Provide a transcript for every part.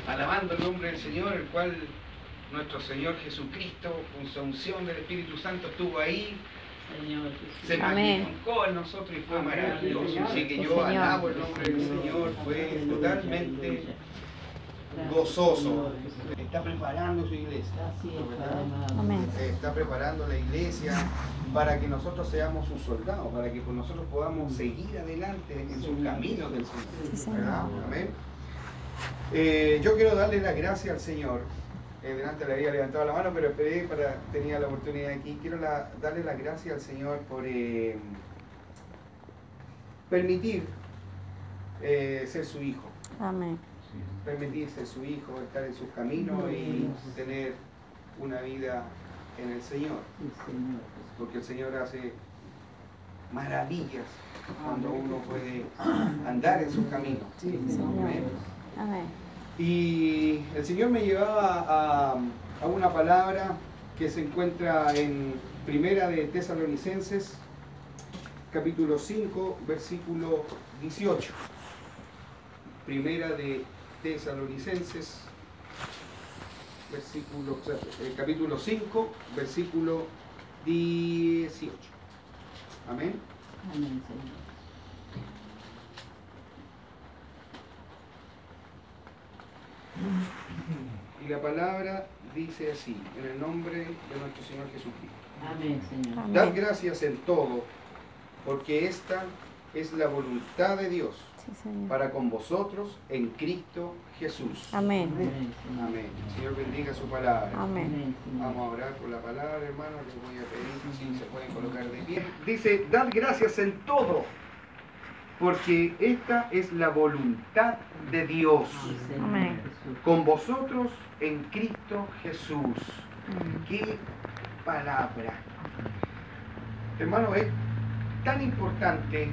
alabando el nombre del Señor, el cual nuestro Señor Jesucristo, con su unción del Espíritu Santo, estuvo ahí, se magnificó en nosotros y fue maravilloso. Así que yo alabo el nombre del Señor, fue totalmente gozoso. Está preparando su iglesia, ¿verdad? Está preparando la iglesia para que nosotros seamos sus soldados, para que nosotros podamos seguir adelante en sus caminos del Señor, ¿verdad? Amén. Yo quiero darle las gracias al Señor. Delante le había levantado la mano, pero esperé tenía la oportunidad aquí. Quiero darle las gracias al Señor por permitir ser su hijo. Amén. Permitir ser su hijo, estar en sus caminos y tener una vida en el Señor. Porque el Señor hace maravillas cuando uno puede andar en sus caminos. Amén. Amén. Y el Señor me llevaba a una palabra que se encuentra en Primera de Tesalonicenses, capítulo 5, versículo 18. Primera de Tesalonicenses, capítulo 5, versículo 18. Amén. Amén, Señor. Y la palabra dice así, en el nombre de nuestro Señor Jesucristo. Amén, Señor. Amén. Dad gracias en todo, porque esta es la voluntad de Dios Sí, Señor. para con vosotros en Cristo Jesús. Amén. Amén, Señor. Amén. El Señor bendiga su palabra. Amén. Amén, Señor. Vamos a orar por la palabra, hermano. Les voy a pedir si se pueden colocar de pie. Dice, dad gracias en todo, porque esta es la voluntad de Dios Sí, Señor. Amén. Jesús. con vosotros en Cristo Jesús. Amén. ¡Qué palabra! Hermano, es tan importante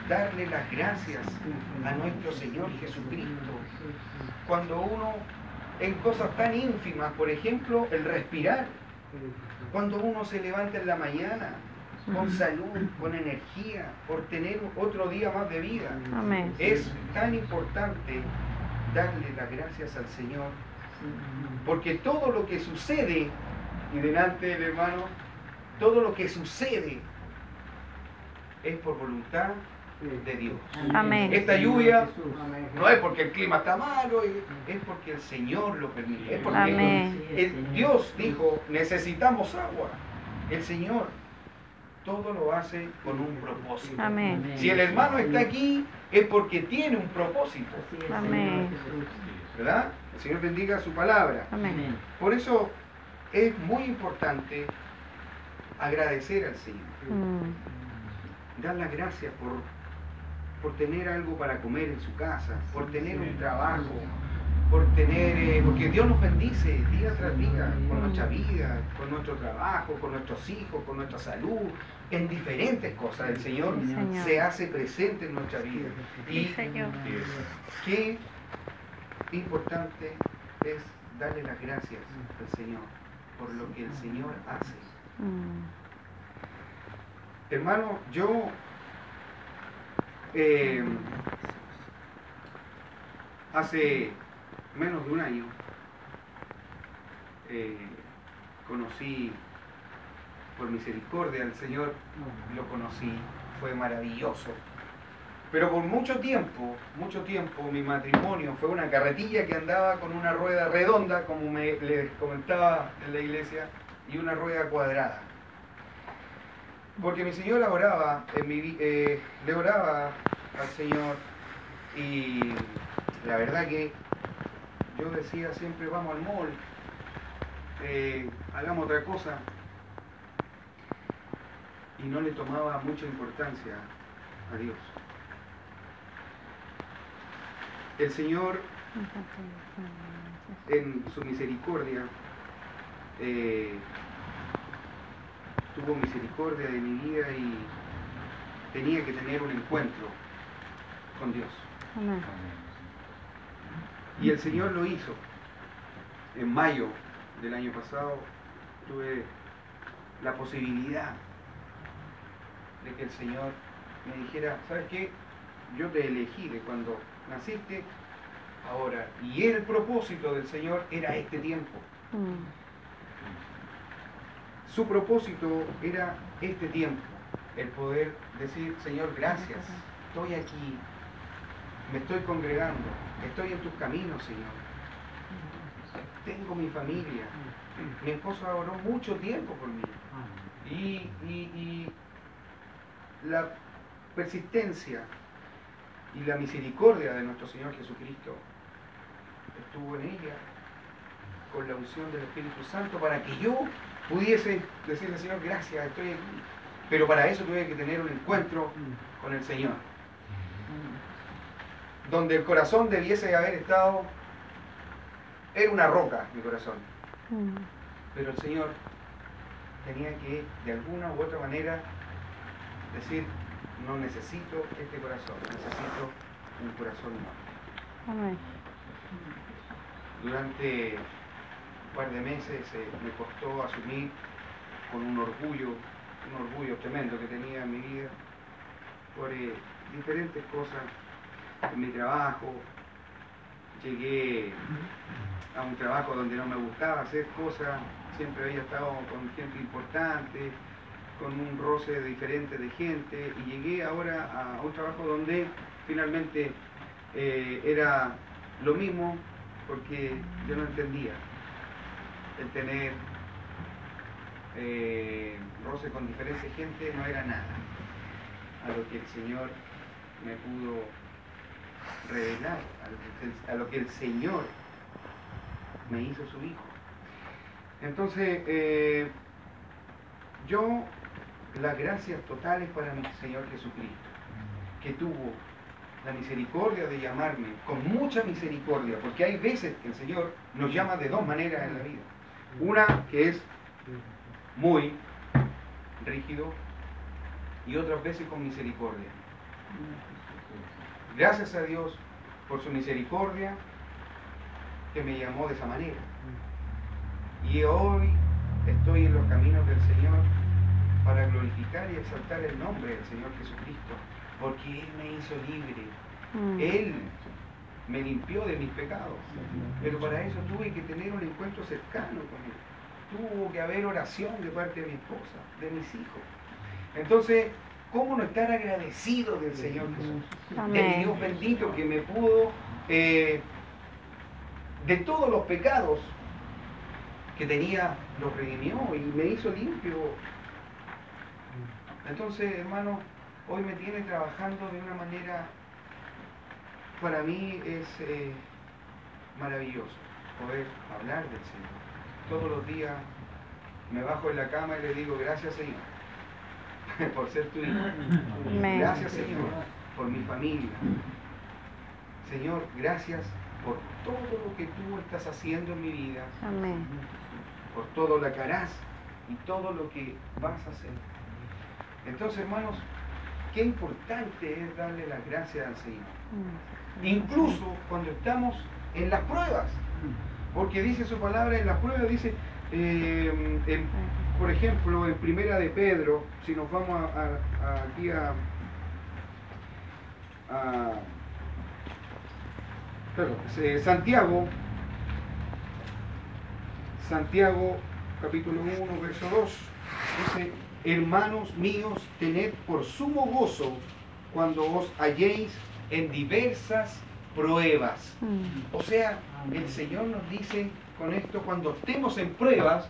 darle las gracias a nuestro Señor Jesucristo. Cuando uno, en cosas tan ínfimas, por ejemplo, el respirar, cuando uno se levanta en la mañana con salud, con energía, por tener otro día más de vida, Amén. es tan importante darle las gracias al Señor, porque todo lo que sucede, y delante del hermano, todo lo que sucede es por voluntad de Dios. Amén. Esta lluvia Jesús. no es porque el clima está malo, es porque el Señor lo permite. Es porque Amén. Dios dijo, necesitamos agua. El Señor todo lo hace con un propósito. Amén. Si el hermano está aquí, es porque tiene un propósito, Así es, Amén. Señor Jesús. ¿verdad? El Señor bendiga su palabra. Amén. Amén. Por eso es muy importante agradecer al Señor. Dar las gracias por tener algo para comer en su casa, por tener un trabajo, porque Dios nos bendice día tras día con nuestra vida, con nuestro trabajo, con nuestros hijos, con nuestra salud, en diferentes cosas. El Señor Sí, Señor. se hace presente en nuestra vida. Sí, Y Señor. qué importante es darle las gracias al Señor por lo que el Señor hace. Hermano, yo hace menos de un año conocí por misericordia al Señor, lo conocí, fue maravilloso. Pero por mucho tiempo, mi matrimonio fue una carretilla que andaba con una rueda redonda, como les comentaba en la iglesia, y una rueda cuadrada. Porque mi señora oraba, le oraba al Señor, y la verdad que yo decía siempre, vamos al mall, hagamos otra cosa, y no le tomaba mucha importancia a Dios. El Señor, en su misericordia, tuvo misericordia de mi vida y tenía que tener un encuentro con Dios. Amén. Y el Señor lo hizo. En mayo del año pasado tuve la posibilidad de que el Señor me dijera, ¿sabes qué? yo te elegí de cuando naciste, ahora. Y el propósito del Señor era este tiempo. Su propósito era este tiempo, el poder decir, Señor, gracias, estoy aquí, me estoy congregando, estoy en tus caminos, Señor. Tengo mi familia. Mi esposa oró mucho tiempo por mí. Y la persistencia y la misericordia de nuestro Señor Jesucristo estuvo en ella con la unción del Espíritu Santo para que yo pudiese decirle, Señor, gracias, estoy aquí. Pero para eso tuve que tener un encuentro con el Señor, donde el corazón debiese haber estado, era una roca mi corazón, pero el Señor tenía que de alguna u otra manera decir, no necesito este corazón, necesito un corazón nuevo. Amén. Durante un par de meses me costó asumir con un orgullo tremendo que tenía en mi vida por diferentes cosas en mi trabajo. Llegué a un trabajo donde no me gustaba hacer cosas, siempre había estado con gente importante, con un roce diferente de gente, y llegué ahora a un trabajo donde finalmente era lo mismo, porque yo no entendía el tener roce con diferente gente, no era nada a lo que el Señor me pudo revelar, a lo que el Señor me hizo su hijo. Entonces, yo las gracias totales para mi Señor Jesucristo, que tuvo la misericordia de llamarme con mucha misericordia, porque hay veces que el Señor nos llama de dos maneras en la vida. Una que es muy rígido y otras veces con misericordia. Gracias a Dios por su misericordia que me llamó de esa manera. Y hoy estoy en los caminos del Señor para glorificar y exaltar el nombre del Señor Jesucristo, porque Él me hizo libre. Él me limpió de mis pecados. Pero para eso tuve que tener un encuentro cercano con Él. Tuvo que haber oración de parte de mi esposa, de mis hijos. Entonces, ¿cómo no estar agradecido del Señor Jesús? Amén. El Dios bendito que me pudo, de todos los pecados que tenía, los redimió y me hizo limpio. Entonces, hermano, hoy me tiene trabajando de una manera, para mí es maravilloso poder hablar del Señor. Todos los días me bajo en la cama y le digo, gracias Señor por ser tu hijo. Amén. Gracias Señor por mi familia. Señor, gracias por todo lo que tú estás haciendo en mi vida. Amén. Por todo lo que harás y todo lo que vas a hacer. Entonces, hermanos, qué importante es darle las gracias al Señor. Incluso cuando estamos en las pruebas. Porque dice su palabra en las pruebas, dice, por ejemplo, en Primera de Pedro, si nos vamos aquí Santiago, capítulo 1, verso 2, dice, hermanos míos, tened por sumo gozo cuando os halléis en diversas pruebas. O sea, el Señor nos dice con esto, cuando estemos en pruebas,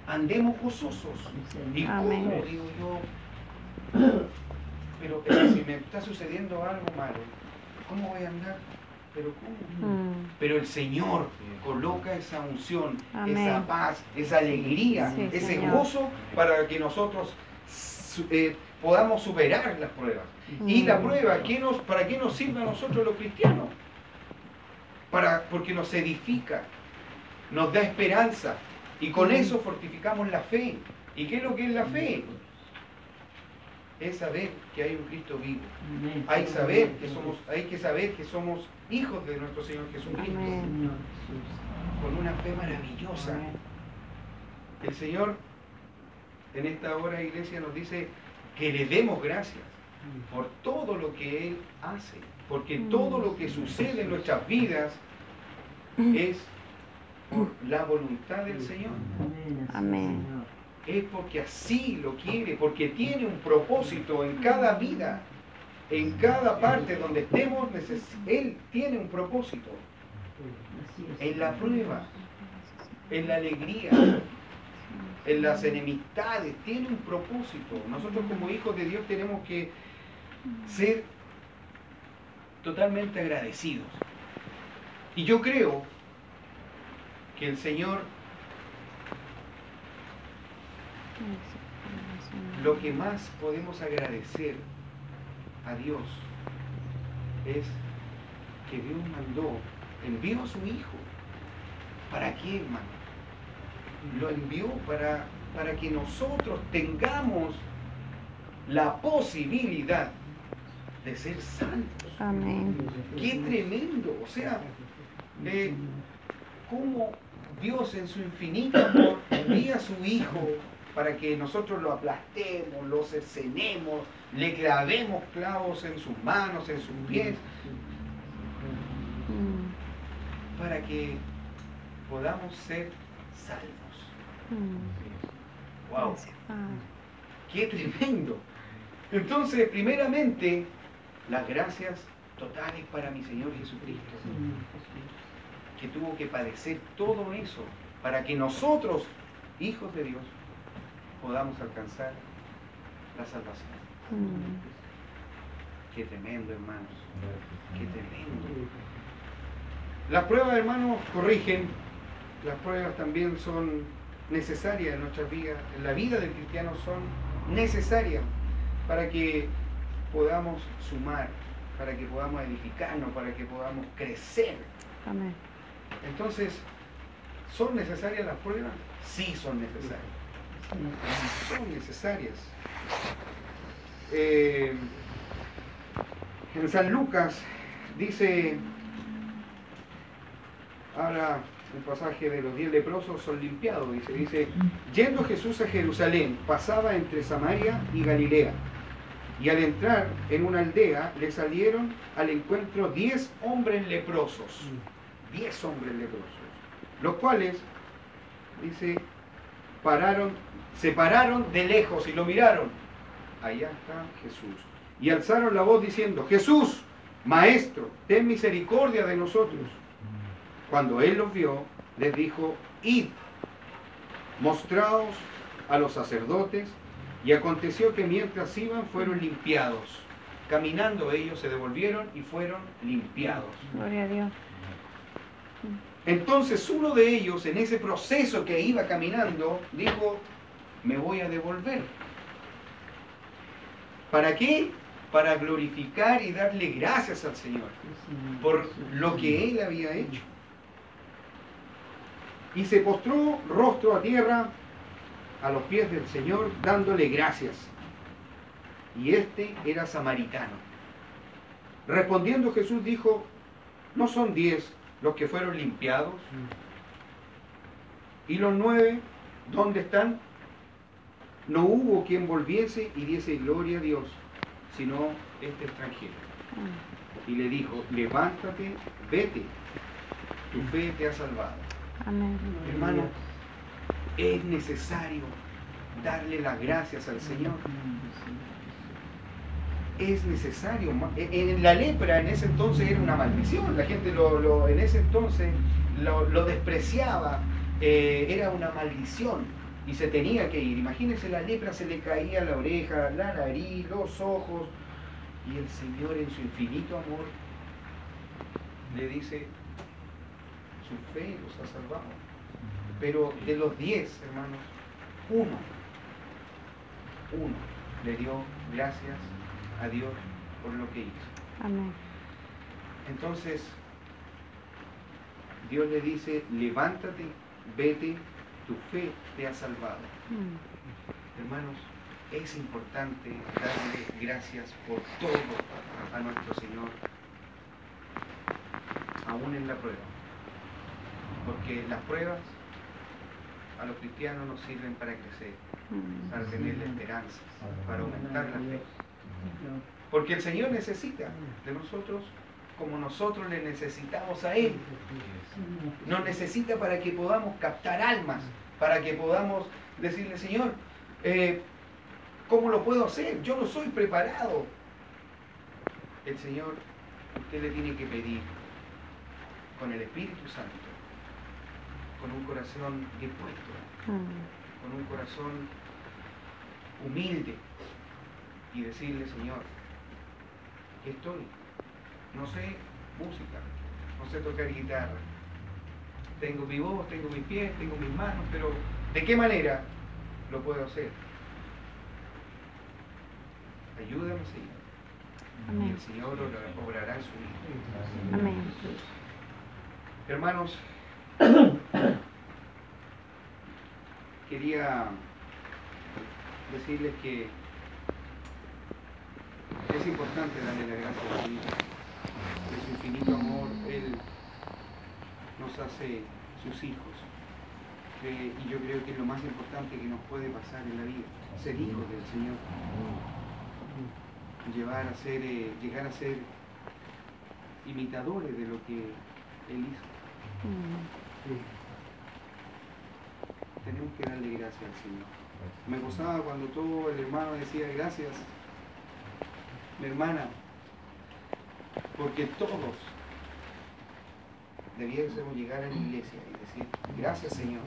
andemos gozosos. ¿Y Amén. cómo? Digo yo, pero si me está sucediendo algo malo, ¿cómo voy a andar? ¿Pero cómo? Pero el Señor coloca esa unción, Amén. esa paz, esa alegría, Sí, ese Señor. gozo para que nosotros podamos superar las pruebas. Y la prueba, ¿para qué nos sirve a nosotros los cristianos? Porque nos edifica, nos da esperanza y con eso fortificamos la fe. ¿Y qué es lo que es la fe? Es saber que hay un Cristo vivo. Hay que saber que somos hijos de nuestro Señor Jesucristo. Amén. Con una fe maravillosa. El Señor en esta hora, iglesia, nos dice que le demos gracias. por todo lo que Él hace, porque todo lo que sucede en nuestras vidas es por la voluntad del Señor. Amén. Es porque así lo quiere, porque tiene un propósito en cada vida, en cada parte donde estemos, Él tiene un propósito. En la prueba, en la alegría, en las enemistades, tiene un propósito. Nosotros como hijos de Dios tenemos que ser totalmente agradecidos. Y yo creo que el Señor, lo que más podemos agradecer a Dios es que Dios envió a su Hijo. ¿Para qué, hermano? Lo envió para que nosotros tengamos la posibilidad de ser santos. Amén. ¡Qué tremendo! O sea, cómo Dios en su infinito amor envía a su Hijo para que nosotros lo aplastemos, lo cercenemos, le clavemos clavos en sus manos, en sus pies, para que podamos ser salvos. ¡Wow! ¡Qué tremendo! Entonces, primeramente, las gracias totales para mi Señor Jesucristo, que tuvo que padecer todo eso para que nosotros, hijos de Dios, podamos alcanzar la salvación. Qué tremendo, hermanos. Qué tremendo. Las pruebas, hermanos, corrigen. Las pruebas también son necesarias en nuestras vidas. En la vida del cristiano son necesarias para que podamos sumar, para que podamos edificarnos, para que podamos crecer. Amén. Entonces, ¿son necesarias las pruebas? Sí, son necesarias. Son necesarias. En San Lucas dice, ahora el pasaje de los 10 leprosos son limpiados, dice, yendo Jesús a Jerusalén, pasaba entre Samaria y Galilea, y al entrar en una aldea le salieron al encuentro 10 hombres leprosos, 10 hombres leprosos, los cuales, dice, se pararon de lejos y lo miraron. Allá está Jesús. Y alzaron la voz diciendo, Jesús, Maestro, ten misericordia de nosotros. Cuando él los vio, les dijo, id, mostraos a los sacerdotes. Y aconteció que mientras iban fueron limpiados. Caminando ellos se devolvieron y fueron limpiados. Gloria a Dios. Entonces uno de ellos, en ese proceso que iba caminando, dijo, me voy a devolver. ¿Para qué? Para glorificar y darle gracias al Señor por lo que Él había hecho. Y se postró rostro a tierra a los pies del Señor, dándole gracias. Y este era samaritano. Respondiendo Jesús dijo, ¿no son 10 los que fueron limpiados? ¿Y los 9 dónde están? No hubo quien volviese y diese gloria a Dios, sino este extranjero. Y le dijo, levántate, vete, tu fe te ha salvado. Amén. Hermano, es necesario darle las gracias al Señor. Es necesario. En la lepra en ese entonces era una maldición. La gente en ese entonces lo despreciaba. Era una maldición. Y se tenía que ir. Imagínense, la lepra se le caía la oreja, la nariz, los ojos. Y el Señor en su infinito amor le dice, su fe los ha salvado. Pero de los 10, hermanos, uno le dio gracias a Dios por lo que hizo. Amén. Entonces, Dios le dice, levántate, vete, tu fe te ha salvado. Hermanos, es importante darle gracias por todo a nuestro Señor, aún en la prueba. Porque las pruebas a los cristianos nos sirven para crecer, para tener la esperanza, para aumentar la fe. Porque el Señor necesita de nosotros como nosotros le necesitamos a Él. Nos necesita para que podamos captar almas, para que podamos decirle, Señor, ¿cómo lo puedo hacer? Yo no soy preparado. El Señor, usted le tiene que pedir con el Espíritu Santo, con un corazón dispuesto, con un corazón humilde, y decirle, Señor, aquí estoy. No sé música, no sé tocar guitarra. Tengo mi voz, tengo mis pies, tengo mis manos, pero ¿de qué manera lo puedo hacer? Ayúdame, Señor. Amén. Y el Señor obrará en su vida. Amén. Hermanos, quería decirles que es importante darle la gracia a Dios. De su infinito amor, Él nos hace sus hijos. Y yo creo que es lo más importante que nos puede pasar en la vida, ser hijos del Señor. Llegar a ser imitadores de lo que Él hizo. Tenemos que darle gracias al Señor. Me gozaba cuando todo el hermano decía gracias, mi hermana, porque todos debiésemos llegar a la iglesia y decir gracias, Señor,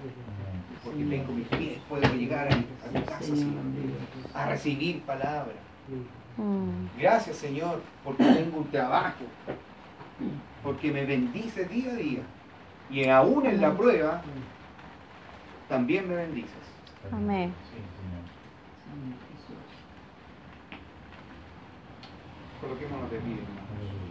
porque tengo mis pies, puedo llegar a mi casa, Señor, a recibir palabra. Gracias, Señor, porque tengo un trabajo, porque me bendices día a día, y aún en la prueba también me bendices. Amén. Coloquémonos de pie, hermanos.